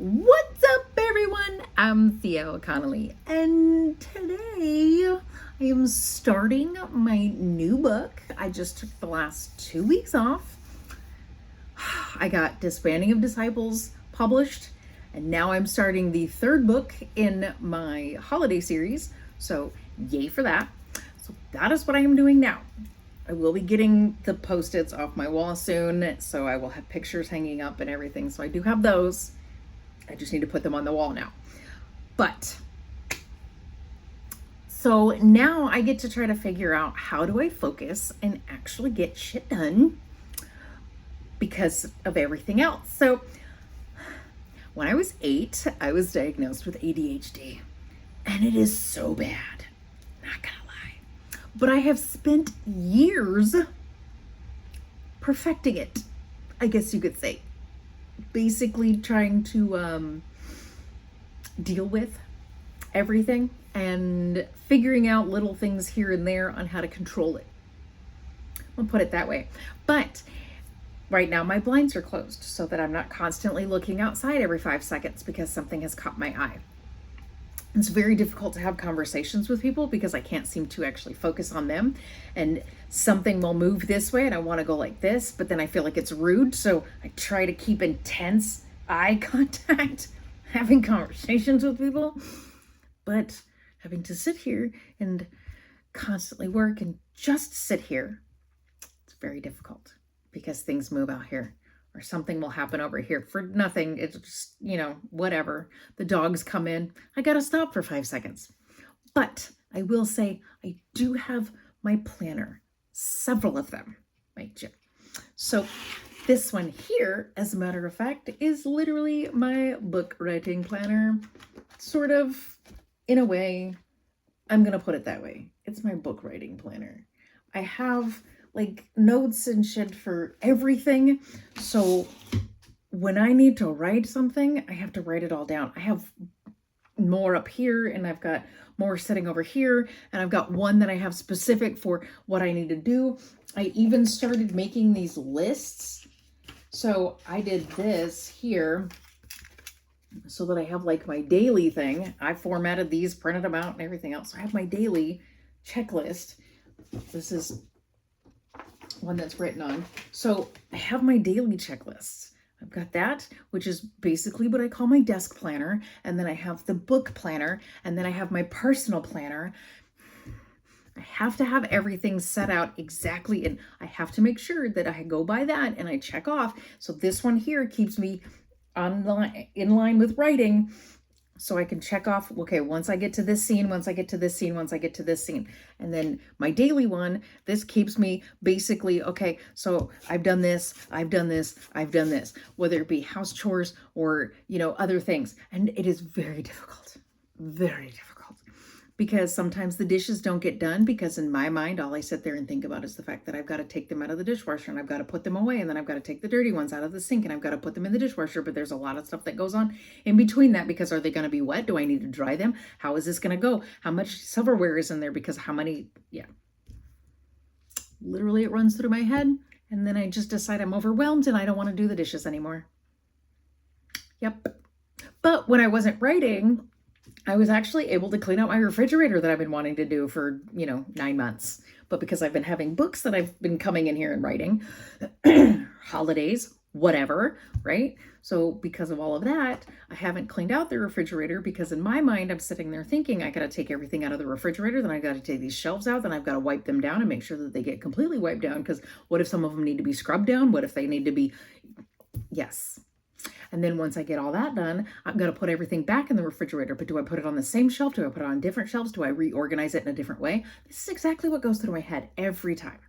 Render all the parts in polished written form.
What's up, everyone? I'm Theo Connolly, and today I am starting my new book. I just took the last 2 weeks off. I got Disbanding of Disciples published, and now I'm starting the third book in my holiday series, so yay for that. So that is what I am doing now. I will be getting the Post-its off my wall soon, so I will have pictures hanging up and everything, so I do have those. I just need to put them on the wall now. But so now I get to try to figure out, how do I focus and actually get shit done because of everything else. So when I was 8, I was diagnosed with ADHD, and it is so bad, not gonna lie. But I have spent years perfecting it, I guess you could say. Basically trying to deal with everything and figuring out little things here and there on how to control it. I'll put it that way. But right now my blinds are closed so that I'm not constantly looking outside every 5 seconds because something has caught my eye. It's very difficult to have conversations with people because I can't seem to actually focus on them, and something will move this way and I want to go like this, but then I feel like it's rude, so I try to keep intense eye contact having conversations with people. But having to sit here and constantly work and just sit here, it's very difficult because things move out here, or something will happen over here for nothing. It's just, whatever. The dogs come in. I got to stop for 5 seconds. But I will say I do have my planner, several of them, right? So this one here, as a matter of fact, is literally my book writing planner. Sort of, in a way, I'm going to put it that way. It's my book writing planner. I have like notes and shit for everything. So when I need to write something, I have to write it all down. I have more up here, and I've got more sitting over here, and I've got one that I have specific for what I need to do. I even started making these lists. So I did this here so that I have like my daily thing. I formatted these, printed them out and everything else. So I have my daily checklist. This is one that's written on. So I have my daily checklists. I've got that, which is basically what I call my desk planner. And then I have the book planner, and then I have my personal planner. I have to have everything set out exactly, and I have to make sure that I go by that and I check off. So this one here keeps me in line with writing, so I can check off, okay, once I get to this scene, once I get to this scene, once I get to this scene. And then my daily one, this keeps me basically, okay, so I've done this, I've done this, I've done this, whether it be house chores or, other things. And it is very difficult, because sometimes the dishes don't get done because in my mind, all I sit there and think about is the fact that I've got to take them out of the dishwasher and I've got to put them away, and then I've got to take the dirty ones out of the sink and I've got to put them in the dishwasher. But there's a lot of stuff that goes on in between that, because are they going to be wet? Do I need to dry them? How is this going to go? How much silverware is in there? Because how many, literally it runs through my head, and then I just decide I'm overwhelmed and I don't want to do the dishes anymore. Yep. But when I wasn't writing, I was actually able to clean out my refrigerator that I've been wanting to do for, 9 months. But because I've been having books that I've been coming in here and writing, holidays, whatever, right? So because of all of that, I haven't cleaned out the refrigerator, because in my mind, I'm sitting there thinking I got to take everything out of the refrigerator. Then I got to take these shelves out. Then I've got to wipe them down and make sure that they get completely wiped down. Because what if some of them need to be scrubbed down? What if they need to be, yes. And then once I get all that done, I'm going to put everything back in the refrigerator. But do I put it on the same shelf? Do I put it on different shelves? Do I reorganize it in a different way? This is exactly what goes through my head every time.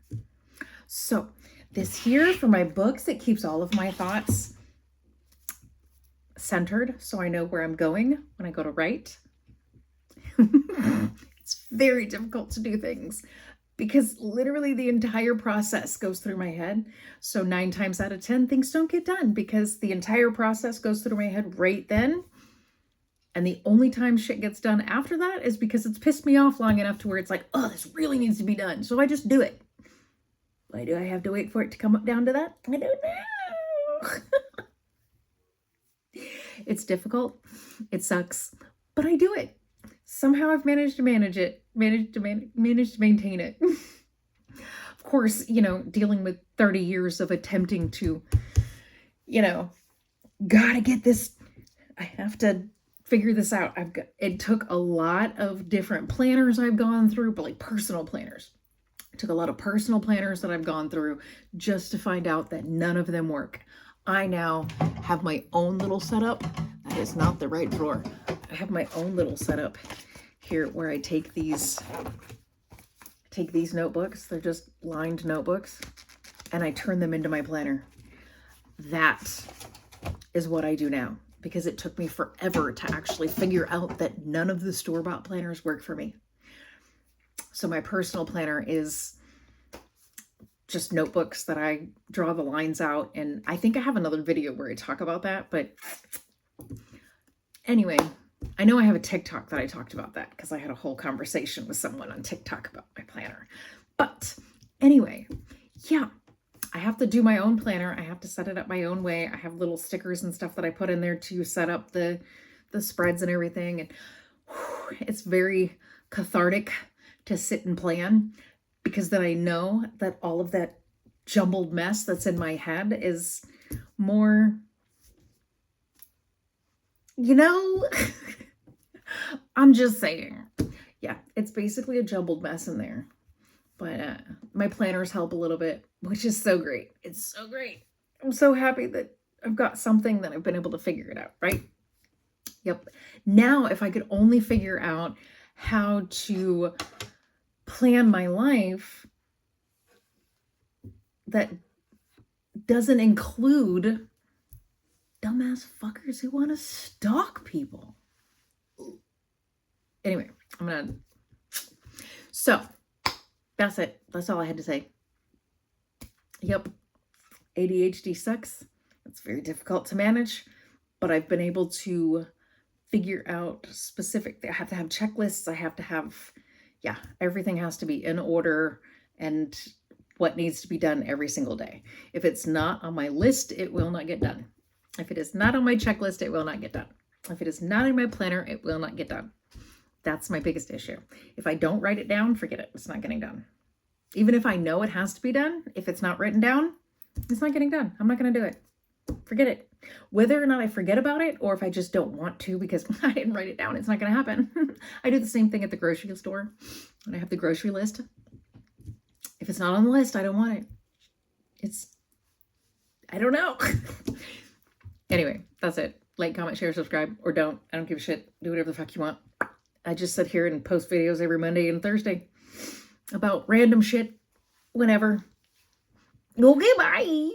So this here for my books, it keeps all of my thoughts centered, so I know where I'm going when I go to write. It's very difficult to do things, because literally the entire process goes through my head. So 9 times out of 10, things don't get done because the entire process goes through my head right then. And the only time shit gets done after that is because it's pissed me off long enough to where it's like, oh, this really needs to be done. So I just do it. Why do I have to wait for it to come up down to that? I don't know. It's difficult. It sucks, but I do it. Somehow I've managed to manage it, managed to maintain it. Of course, you know, dealing with 30 years of attempting to, you know, gotta get this, I have to figure this out. It took a lot of different planners I've gone through, but like personal planners. It took a lot of personal planners that I've gone through just to find out that none of them work. I now have my own little setup. That is not the right drawer. I have my own little setup here where I take these notebooks. They're just lined notebooks, and I turn them into my planner. That is what I do now, because it took me forever to actually figure out that none of the store-bought planners work for me. So my personal planner is just notebooks that I draw the lines out. And I think I have another video where I talk about that. But anyway, I know I have a TikTok that I talked about that because I had a whole conversation with someone on TikTok about my planner. But anyway, yeah, I have to do my own planner. I have to set it up my own way. I have little stickers and stuff that I put in there to set up the spreads and everything. And it's very cathartic to sit and plan, because then I know that all of that jumbled mess that's in my head is more, you know, I'm just saying. Yeah, it's basically a jumbled mess in there. But my planners help a little bit, which is so great. It's so great. I'm so happy that I've got something that I've been able to figure it out, right? Yep. Now, if I could only figure out how to plan my life that doesn't include dumbass fuckers who want to stalk people. Anyway, so that's it. That's all I had to say. Yep. ADHD sucks. It's very difficult to manage, but I've been able to figure out I have to have checklists. I have to have, yeah, everything has to be in order and what needs to be done every single day. If it's not on my list, it will not get done. If it is not on my checklist, it will not get done. If it is not in my planner, it will not get done. That's my biggest issue. If I don't write it down, forget it. It's not getting done. Even if I know it has to be done, if it's not written down, it's not getting done. I'm not going to do it. Forget it. Whether or not I forget about it, or if I just don't want to because I didn't write it down, it's not going to happen. I do the same thing at the grocery store when I have the grocery list. If it's not on the list, I don't want it. I don't know. Anyway, that's it. Like, comment, share, subscribe, or don't. I don't give a shit. Do whatever the fuck you want. I just sit here and post videos every Monday and Thursday about random shit whenever. Okay, bye.